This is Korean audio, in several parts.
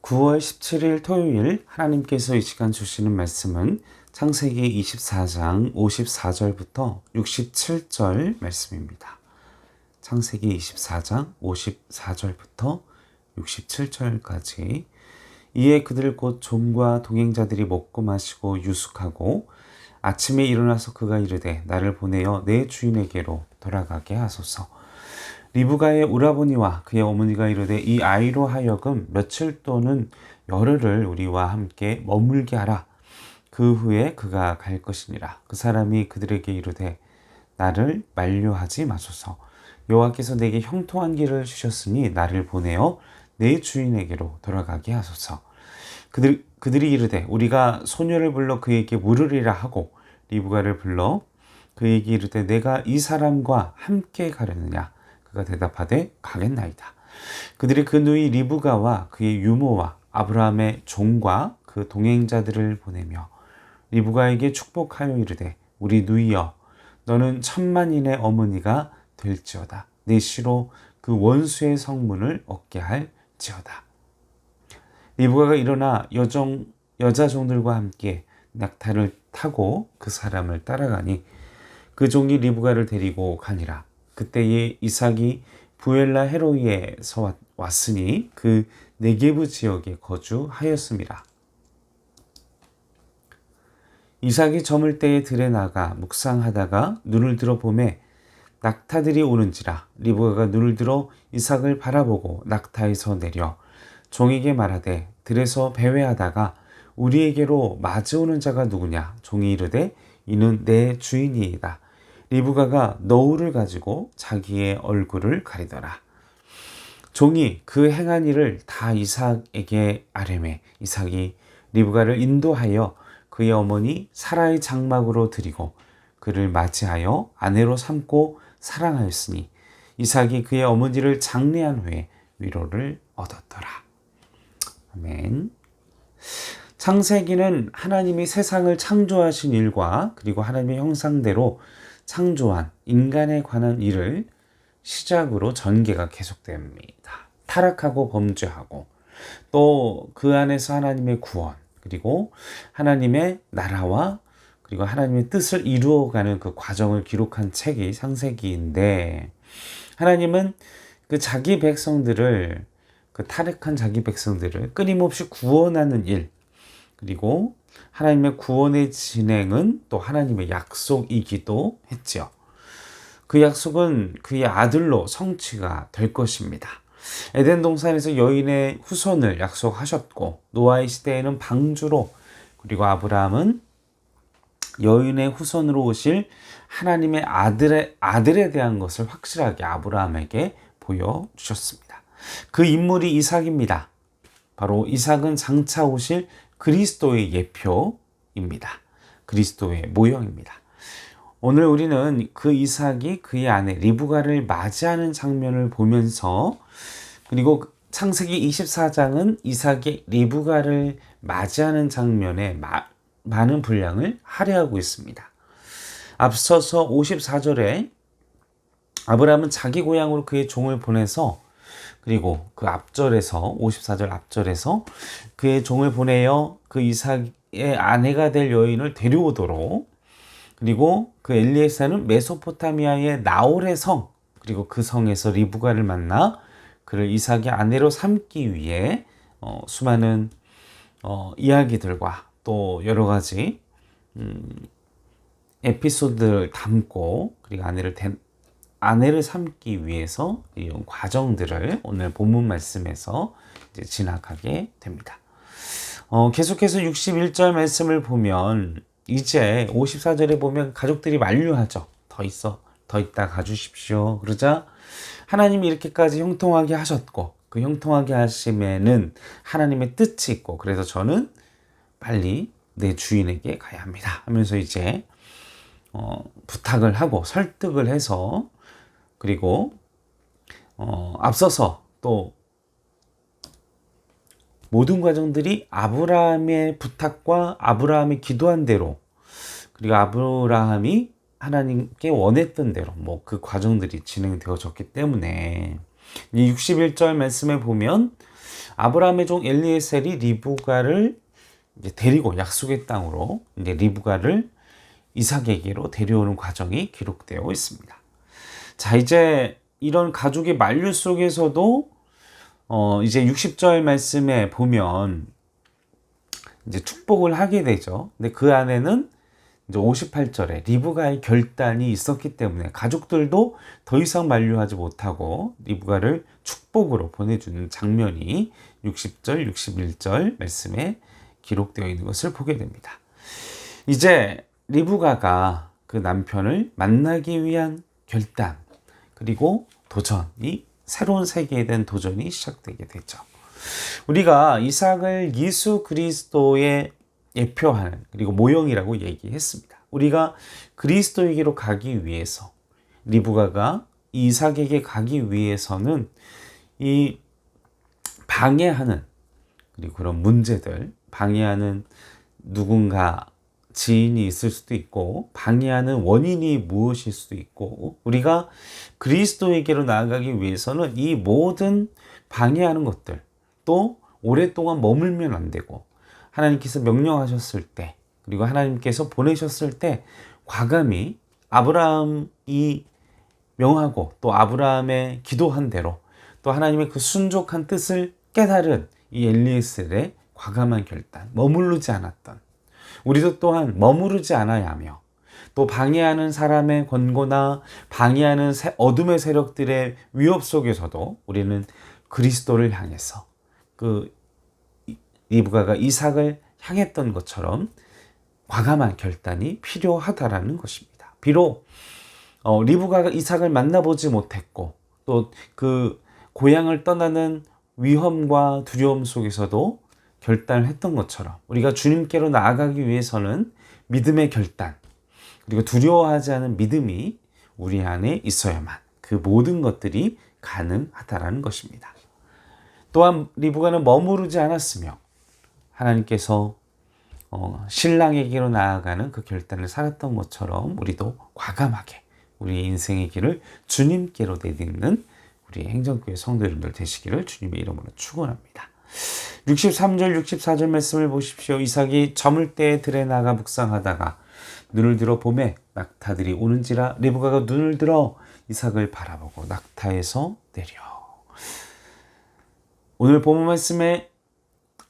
9월 17일 토요일 하나님께서 이 시간 주시는 말씀은 창세기 24장 54절부터 67절 말씀입니다. 창세기 24장 54절부터 67절까지 이에 그들 곧 종과 동행자들이 먹고 마시고 유숙하고 아침에 일어나서 그가 이르되 나를 보내어 내 주인에게로 돌아가게 하소서. 리브가의 오라버니와 그의 어머니가 이르되 이 아이로 하여금 며칠 또는 열흘을 우리와 함께 머물게 하라. 그 후에 그가 갈 것이니라. 그 사람이 그들에게 이르되 나를 만류하지 마소서. 여호와께서 내게 형통한 길을 주셨으니 나를 보내어 내 주인에게로 돌아가게 하소서. 그들이 이르되 우리가 소녀를 불러 그에게 물으리라 하고 리브가를 불러 그에게 이르되 내가 이 사람과 함께 가려느냐. 그가 대답하되 가겠나이다. 그들이 그 누이 리브가와 그의 유모와 아브라함의 종과 그 동행자들을 보내며 리브가에게 축복하여 이르되 우리 누이여 너는 천만인의 어머니가 될지어다. 내 시로 그 원수의 성문을 얻게 할지어다. 리브가가 일어나 여자 종들과 함께 낙타를 타고 그 사람을 따라가니 그 종이 리브가를 데리고 가니라. 그때에 이삭이 부엘라 헤로이에서 왔으니 그 네게브 지역에 거주하였음이라. 이삭이 저물 때에 들에 나가 묵상하다가 눈을 들어 보매 낙타들이 오는지라. 리브가가 눈을 들어 이삭을 바라보고 낙타에서 내려 종에게 말하되 들에서 배회하다가 우리에게로 마주오는 자가 누구냐. 종이 이르되 이는 내 주인이이다. 리브가가 너울을 가지고 자기의 얼굴을 가리더라. 종이 그 행한 일을 다 이삭에게 아뢰매 이삭이 리브가를 인도하여 그의 어머니 사라의 장막으로 들이고 그를 맞이하여 아내로 삼고 사랑하였으니 이삭이 그의 어머니를 장례한 후에 위로를 얻었더라. 아멘. 창세기는 하나님이 세상을 창조하신 일과 그리고 하나님의 형상대로 창조한 인간에 관한 일을 시작으로 전개가 계속됩니다. 타락하고 범죄하고 또 그 안에서 하나님의 구원 그리고 하나님의 나라와 그리고 하나님의 뜻을 이루어가는 그 과정을 기록한 책이 창세기인데 하나님은 그 자기 백성들을 그 타락한 자기 백성들을 끊임없이 구원하는 일 그리고 하나님의 구원의 진행은 또 하나님의 약속이기도 했지요. 그 약속은 그의 아들로 성취가 될 것입니다. 에덴 동산에서 여인의 후손을 약속하셨고 노아의 시대에는 방주로 그리고 아브라함은 여인의 후손으로 오실 하나님의 아들에 대한 것을 확실하게 아브라함에게 보여주셨습니다. 그 인물이 이삭입니다. 바로 이삭은 장차 오실 그리스도의 예표입니다. 그리스도의 모형입니다. 오늘 우리는 그 이삭이 그의 아내 리브가를 맞이하는 장면을 보면서 그리고 창세기 24장은 이삭이 리브가를 맞이하는 장면에 많은 분량을 할애하고 있습니다. 앞서서 54절에 아브라함은 자기 고향으로 그의 종을 보내서 그리고 그 앞절에서 54절 앞절에서 그의 종을 보내어 그 이삭의 아내가 될 여인을 데려오도록 그리고 그 엘리에사는 메소포타미아의 나홀의 성 그리고 그 성에서 리브가를 만나 그를 이삭의 아내로 삼기 위해 수많은 이야기들과 또 여러 가지 에피소드를 담고 그리고 아내를 삼기 위해서 이런 과정들을 오늘 본문 말씀에서 이제 지나가게 됩니다. 계속해서 61절 말씀을 보면 이제 54절에 보면 가족들이 만류하죠. 더 있다 가주십시오. 그러자 하나님이 이렇게까지 형통하게 하셨고 그 형통하게 하심에는 하나님의 뜻이 있고 그래서 저는 빨리 내 주인에게 가야 합니다 하면서 이제 부탁을 하고 설득을 해서 그리고 앞서서 또 모든 과정들이 아브라함의 부탁과 아브라함이 기도한 대로 그리고 아브라함이 하나님께 원했던 대로 그 과정들이 진행되어졌기 때문에 61절 말씀에 보면 아브라함의 종 엘리에셀이 리브가를 이제 데리고 약속의 땅으로 이제 리브가를 이삭에게로 데려오는 과정이 기록되어 있습니다. 자, 이제 이런 가족의 만류 속에서도 이제 60절 말씀에 보면 이제 축복을 하게 되죠. 근데 그 안에는 이제 58절에 리브가의 결단이 있었기 때문에 가족들도 더 이상 만류하지 못하고 리브가를 축복으로 보내주는 장면이 60절, 61절 말씀에 기록되어 있는 것을 보게 됩니다. 이제 리브가가 그 남편을 만나기 위한 결단, 그리고 도전이, 새로운 세계에 대한 도전이 시작되게 되죠. 우리가 이삭을 예수 그리스도의 예표하는, 그리고 모형이라고 얘기했습니다. 우리가 그리스도에게로 가기 위해서, 리브가가 이삭에게 가기 위해서는 이 방해하는, 그리고 그런 문제들, 방해하는 누군가 지인이 있을 수도 있고, 방해하는 원인이 무엇일 수도 있고, 우리가 그리스도에게로 나아가기 위해서는 이 모든 방해하는 것들, 또 오랫동안 머물면 안 되고, 하나님께서 명령하셨을 때, 그리고 하나님께서 보내셨을 때 과감히 아브라함이 명하고 또 아브라함의 기도한 대로 또 하나님의 그 순종한 뜻을 깨달은 이 엘리에셀의 과감한 결단, 머무르지 않았던, 우리도 또한 머무르지 않아야 하며, 또 방해하는 사람의 권고나 방해하는 어둠의 세력들의 위협 속에서도 우리는 그리스도를 향해서 그 리브가가 이삭을 향했던 것처럼 과감한 결단이 필요하다라는 것입니다. 비록 리브가가 이삭을 만나보지 못했고 또 그 고향을 떠나는 위험과 두려움 속에서도 결단을 했던 것처럼 우리가 주님께로 나아가기 위해서는 믿음의 결단, 그리고 두려워하지 않은 믿음이 우리 안에 있어야만 그 모든 것들이 가능하다라는 것입니다. 또한 리브가는 머무르지 않았으며 하나님께서 신랑에게로 나아가는 그 결단을 살았던 것처럼 우리도 과감하게 우리 인생의 길을 주님께로 내딛는 우리 행정교회 성도 여러분들 되시기를 주님의 이름으로 축원합니다. 63절 64절 말씀을 보십시오. 이삭이 저물 때에 들에 나가 묵상하다가 눈을 들어 보매 낙타들이 오는지라 리브가가 눈을 들어 이삭을 바라보고 낙타에서 내려. 오늘 본문 말씀에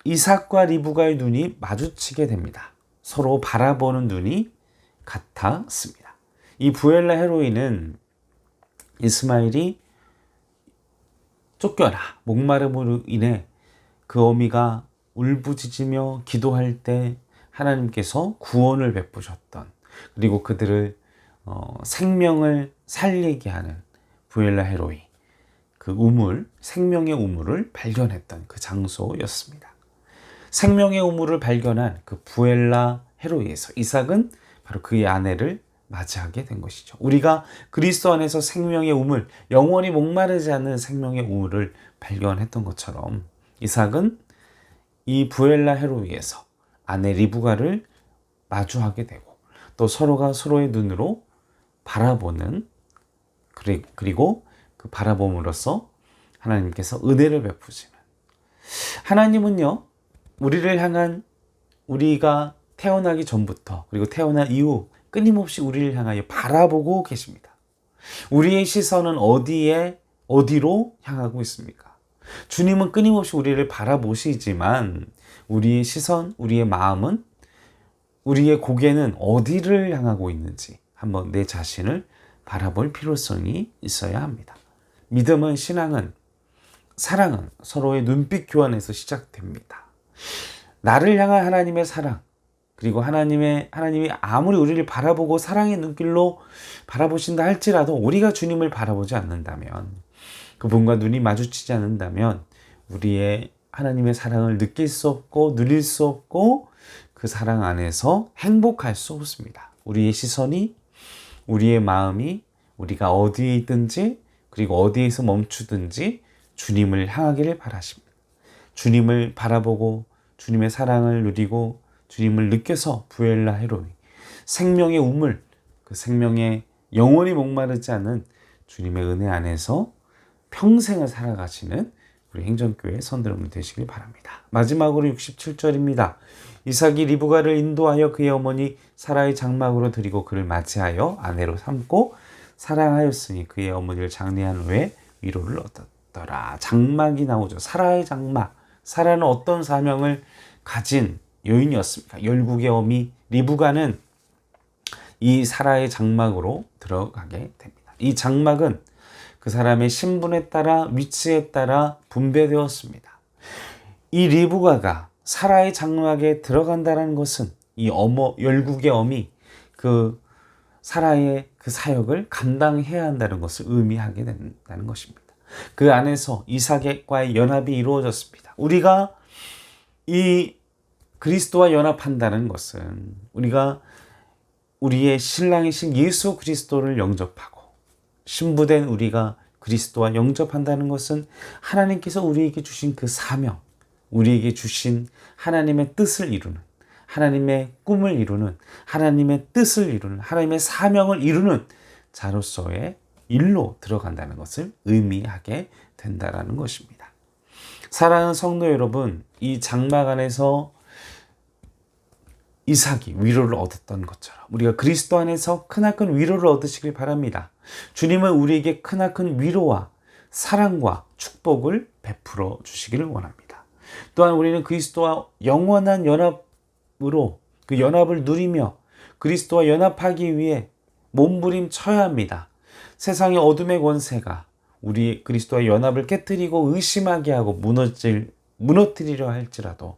이삭과 리브가의 눈이 마주치게 됩니다. 서로 바라보는 눈이 같았습니다. 이 부엘라 헤로이는 이스마엘이 쫓겨나 목마름으로 인해 그 어미가 울부짖으며 기도할 때 하나님께서 구원을 베푸셨던, 그리고 그들을 생명을 살리게 하는 부엘라 헤로이, 그 우물, 생명의 우물을 발견했던 그 장소였습니다. 생명의 우물을 발견한 그 부엘라 헤로이에서 이삭은 바로 그의 아내를 맞이하게 된 것이죠. 우리가 그리스도 안에서 생명의 우물, 영원히 목마르지 않는 생명의 우물을 발견했던 것처럼 이삭은 이 부엘라 헤로이에서 아내 리브가를 마주하게 되고 또 서로가 서로의 눈으로 바라보는, 그리고 그 바라봄으로써 하나님께서 은혜를 베푸시는, 하나님은요 우리를 향한, 우리가 태어나기 전부터 그리고 태어난 이후 끊임없이 우리를 향하여 바라보고 계십니다. 우리의 시선은 어디로 향하고 있습니까? 주님은 끊임없이 우리를 바라보시지만 우리의 시선, 우리의 마음은, 우리의 고개는 어디를 향하고 있는지 한번 내 자신을 바라볼 필요성이 있어야 합니다. 믿음은, 신앙은, 사랑은 서로의 눈빛 교환에서 시작됩니다. 나를 향한 하나님의 사랑, 그리고 하나님이 아무리 우리를 바라보고 사랑의 눈길로 바라보신다 할지라도 우리가 주님을 바라보지 않는다면, 그분과 눈이 마주치지 않는다면 우리의 하나님의 사랑을 느낄 수 없고 누릴 수 없고 그 사랑 안에서 행복할 수 없습니다. 우리의 시선이, 우리의 마음이 우리가 어디에 있든지 그리고 어디에서 멈추든지 주님을 향하기를 바라십니다. 주님을 바라보고 주님의 사랑을 누리고 주님을 느껴서 부엘라 헤로이, 생명의 우물, 그 생명의 영원히 목마르지 않은 주님의 은혜 안에서 평생을 살아가시는 우리 행정교회 선들음을 되시길 바랍니다. 마지막으로 67절입니다. 이삭이 리브가를 인도하여 그의 어머니 사라의 장막으로 들이고 그를 맞이하여 아내로 삼고 사랑하였으니 그의 어머니를 장례한 후에 위로를 얻었더라. 장막이 나오죠. 사라의 장막. 사라는 어떤 사명을 가진 여인이었습니까? 열국의 어미 리브가는 이 사라의 장막으로 들어가게 됩니다. 이 장막은 그 사람의 신분에 따라 위치에 따라 분배되었습니다. 이 리브가가 사라의 장막에 들어간다는 것은 이 열국의 어미 그 사라의 그 사역을 감당해야 한다는 것을 의미하게 된다는 것입니다. 그 안에서 이삭과의 연합이 이루어졌습니다. 우리가 이 그리스도와 연합한다는 것은 우리가 우리의 신랑이신 예수 그리스도를 영접하고 신부된 우리가 그리스도와 영접한다는 것은 하나님께서 우리에게 주신 그 사명, 우리에게 주신 하나님의 뜻을 이루는, 하나님의 꿈을 이루는, 하나님의 뜻을 이루는, 하나님의 사명을 이루는 자로서의 일로 들어간다는 것을 의미하게 된다는 것입니다. 사랑하는 성도 여러분, 이 장막 안에서 이삭이 위로를 얻었던 것처럼 우리가 그리스도 안에서 크나큰 위로를 얻으시길 바랍니다. 주님은 우리에게 크나큰 위로와 사랑과 축복을 베풀어 주시기를 원합니다. 또한 우리는 그리스도와 영원한 연합으로 그 연합을 누리며 그리스도와 연합하기 위해 몸부림쳐야 합니다. 세상의 어둠의 권세가 우리 그리스도와 연합을 깨뜨리고 의심하게 하고 무너뜨리려 할지라도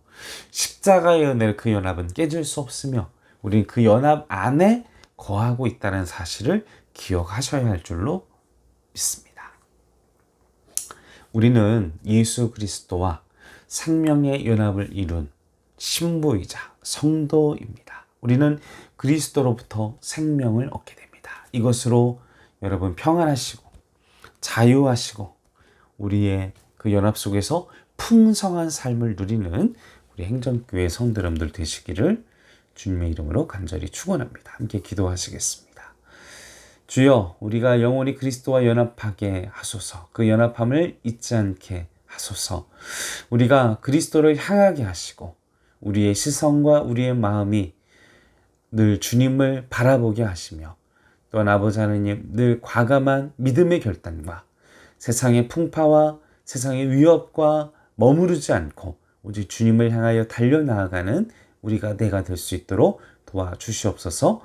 십자가의 은혜로 그 연합은 깨질 수 없으며 우리는 그 연합 안에 거하고 있다는 사실을 기억하셔야 할 줄로 믿습니다. 우리는 예수 그리스도와 생명의 연합을 이룬 신부이자 성도입니다. 우리는 그리스도로부터 생명을 얻게 됩니다. 이것으로 여러분 평안하시고 자유하시고 우리의 그 연합 속에서 풍성한 삶을 누리는 우리 행정교회 성도님들 되시기를 주님의 이름으로 간절히 축원합니다. 함께 기도하시겠습니다. 주여, 우리가 영원히 그리스도와 연합하게 하소서. 그 연합함을 잊지 않게 하소서. 우리가 그리스도를 향하게 하시고 우리의 시선과 우리의 마음이 늘 주님을 바라보게 하시며 또한 아버지 하나님 늘 과감한 믿음의 결단과 세상의 풍파와 세상의 위협과 머무르지 않고 오직 주님을 향하여 달려나아가는 우리가 내가 될 수 있도록 도와주시옵소서.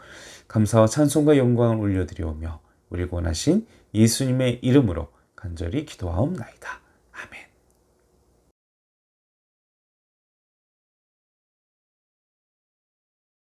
감사와 찬송과 영광을 올려드리오며 우리 원하신 예수님의 이름으로 간절히 기도하옵나이다. 아멘.